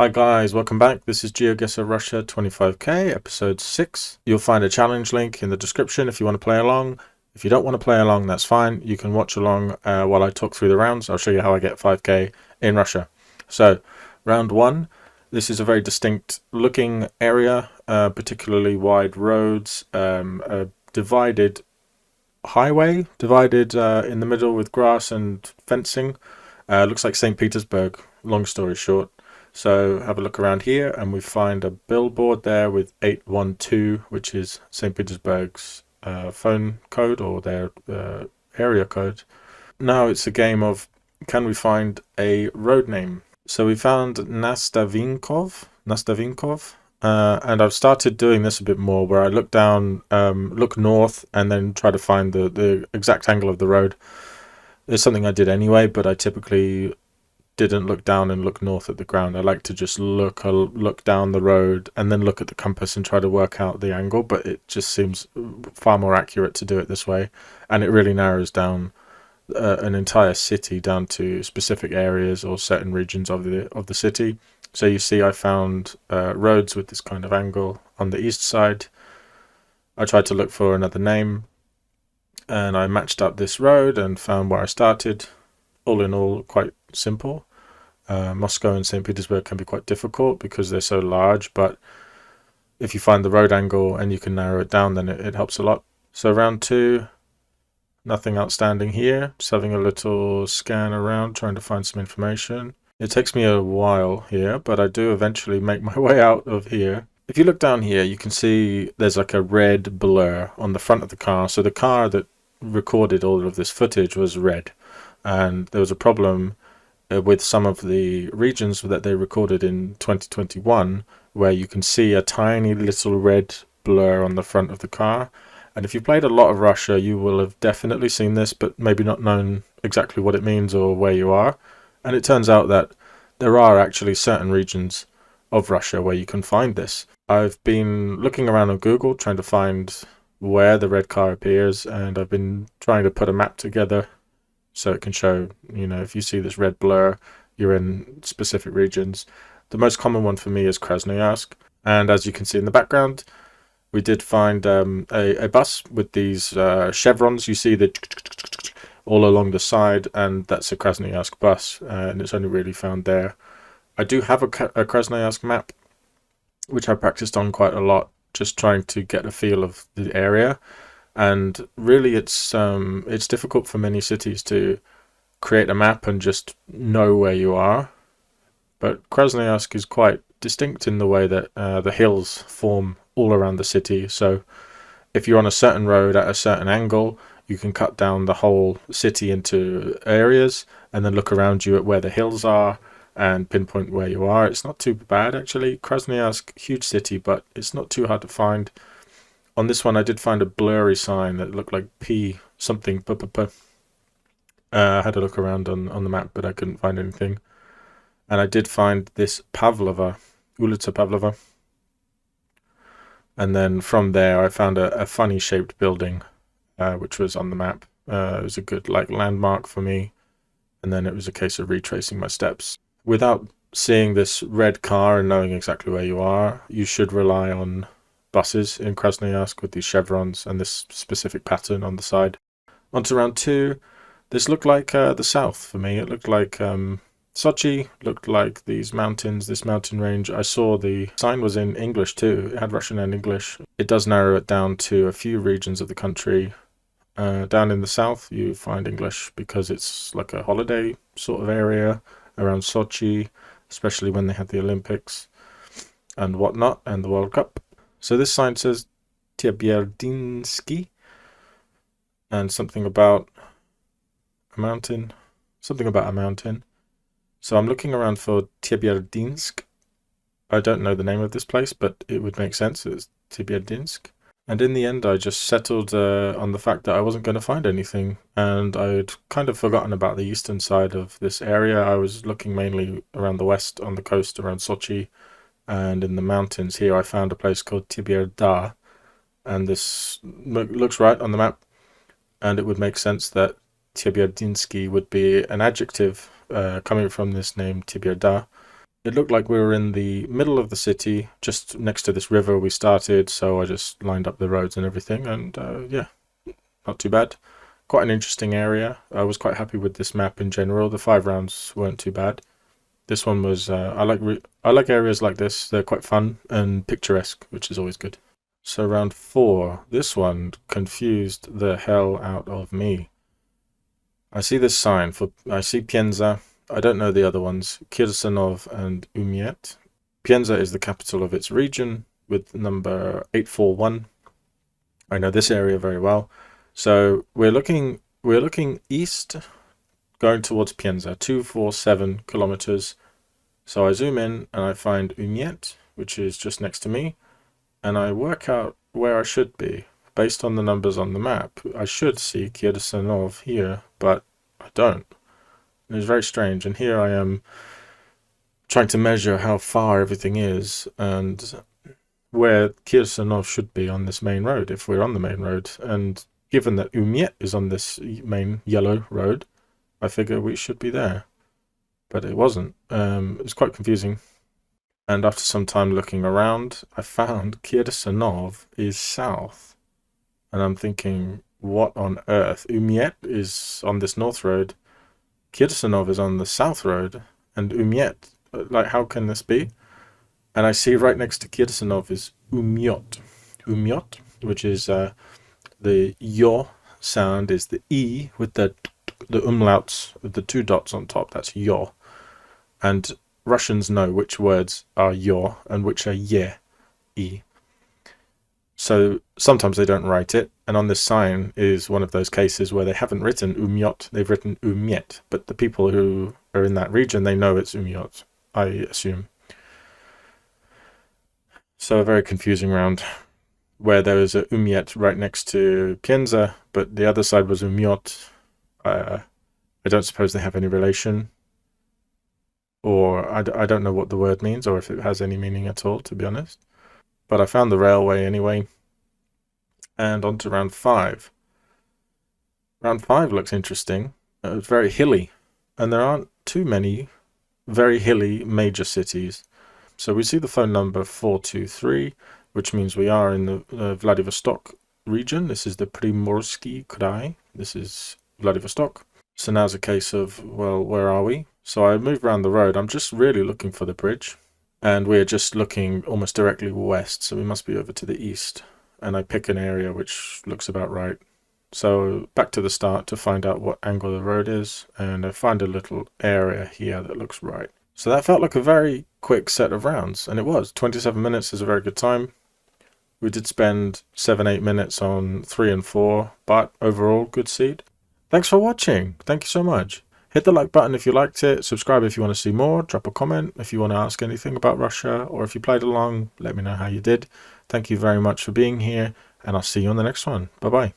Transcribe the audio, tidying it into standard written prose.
Hi guys, welcome back. This is Geoguessr Russia 25k, episode 6. You'll find a challenge link in the description if you want to play along. If you don't want to play along, that's fine. You can watch along while I talk through the rounds. I'll show you how I get 5k in Russia. So, round 1. This is a very distinct looking area, particularly wide roads, a divided highway, divided in the middle with grass and fencing. Looks like St. Petersburg, long story short. So have a look around here and we find a billboard there with 812, which is St. Petersburg's phone code or their area code. Now it's a game of, can we find a road name? So we found Nastavinkov, and I've started doing this a bit more where I look down, look north, and then try to find the exact angle of the road. It's something I did anyway, but I typically didn't look down and look north at the ground. I like to just look down the road and then look at the compass and try to work out the angle, but it just seems far more accurate to do it this way, and it really narrows down an entire city down to specific areas or certain regions of the city. So you see I found roads with this kind of angle on the east side. I tried to look for another name and I matched up this road and found where I started. All in all, quite simple. Moscow and St. Petersburg can be quite difficult because they're so large, but if you find the road angle and you can narrow it down, then it helps a lot. So round 2, nothing outstanding here. Just having a little scan around, trying to find some information. It takes me a while here, but I do eventually make my way out of here. If you look down here, you can see there's like a red blur on the front of the car. So the car that recorded all of this footage was red, and there was a problem with some of the regions that they recorded in 2021 where you can see a tiny little red blur on the front of the car. And if you've played a lot of Russia, you will have definitely seen this, but maybe not known exactly what it means or where you are. And it turns out that there are actually certain regions of Russia where you can find this. I've been looking around on Google trying to find where the red car appears, and I've been trying to put a map together so it can show, if you see this red blur, you're in specific regions. The most common one for me is Krasnoyarsk. And as you can see in the background, we did find a bus with these chevrons. You see the all along the side, and that's a Krasnoyarsk bus, and it's only really found there. I do have a Krasnoyarsk map, which I practiced on quite a lot, just trying to get a feel of the area. And really it's difficult for many cities to create a map and just know where you are. But Krasnoyarsk is quite distinct in the way that the hills form all around the city. So if you're on a certain road at a certain angle, you can cut down the whole city into areas and then look around you at where the hills are and pinpoint where you are. It's not too bad actually. Krasnoyarsk, huge city, but it's not too hard to find. On this one, I did find a blurry sign that looked like P something. I had a look around on the map, but I couldn't find anything. And I did find this Pavlova, Ulica Pavlova. And then from there, I found a funny shaped building, which was on the map. It was a good landmark for me. And then it was a case of retracing my steps. Without seeing this red car and knowing exactly where you are, you should rely on buses in Krasnoyarsk with these chevrons and this specific pattern on the side. On to round 2. This looked like the south for me. It looked like Sochi, looked like these mountains, this mountain range. I saw the sign was in English too. It had Russian and English. It does narrow it down to a few regions of the country. Down in the south you find English because it's like a holiday sort of area around Sochi, especially when they had the Olympics and whatnot and the World Cup. So this sign says Tyaberdinsky and something about a mountain. So I'm looking around for Tyabyardinsk. I don't know the name of this place, but it would make sense. It's Tyabyardinsk. And in the end, I just settled on the fact that I wasn't going to find anything. And I'd kind of forgotten about the eastern side of this area. I was looking mainly around the west on the coast around Sochi. And in the mountains here, I found a place called Tibierda. And this looks right on the map. And it would make sense that Tyaberdinsky would be an adjective coming from this name Tibierda. It looked like we were in the middle of the city, just next to this river we started, so I just lined up the roads and everything, and yeah, not too bad. Quite an interesting area. I was quite happy with this map in general. The 5 rounds weren't too bad. This one was, I like areas like this. They're quite fun and picturesque, which is always good. So round 4, this one confused the hell out of me. I see this sign I see Pienza. I don't know the other ones, Kirsanov and Umiet. Pienza is the capital of its region with number 841. I know this area very well. So we're looking east, going towards Pienza, 247 kilometers. So I zoom in and I find Umiet, which is just next to me, and I work out where I should be. Based on the numbers on the map, I should see Kirsanov here, but I don't. It's very strange, and here I am trying to measure how far everything is and where Kirsanov should be on this main road, if we're on the main road. And given that Umiet is on this main yellow road, I figure we should be there. But it wasn't. It was quite confusing. And after some time looking around, I found Kirsanov is south. And I'm thinking, what on earth? Umiet is on this north road. Kirsanov is on the south road. And Umiet, like, how can this be? And I see right next to Kirsanov is Umyot. Umyot, which is the yo sound is the E with the umlauts, with the 2 dots on top. That's yo. And Russians know which words are yo and which are ye, E. So sometimes they don't write it. And on this sign is one of those cases where they haven't written Umyot, they've written Umyet. But the people who are in that region, they know it's Umyot, I assume. So a very confusing round where there was a Umiet right next to Pienza, but the other side was Umyot. I don't suppose they have any relation, or I don't know what the word means, or if it has any meaning at all, to be honest. But I found the railway anyway, and on to round 5. Round 5 looks interesting. It's very hilly, and there aren't too many very hilly major cities. So we see the phone number 423, which means we are in the Vladivostok region. This is the Primorsky Krai. This is Vladivostok. So now's a case of, well, where are we? So I move around the road. I'm just really looking for the bridge. And we're just looking almost directly west, so we must be over to the east. And I pick an area which looks about right. So back to the start to find out what angle the road is. And I find a little area here that looks right. So that felt like a very quick set of rounds, and it was. 27 minutes is a very good time. We did spend 7-8 minutes on 3 and 4, but overall, good seed. Thanks for watching. Thank you so much. Hit the like button if you liked it, subscribe if you want to see more, drop a comment if you want to ask anything about Russia, or if you played along, let me know how you did. Thank you very much for being here, and I'll see you on the next one. Bye-bye.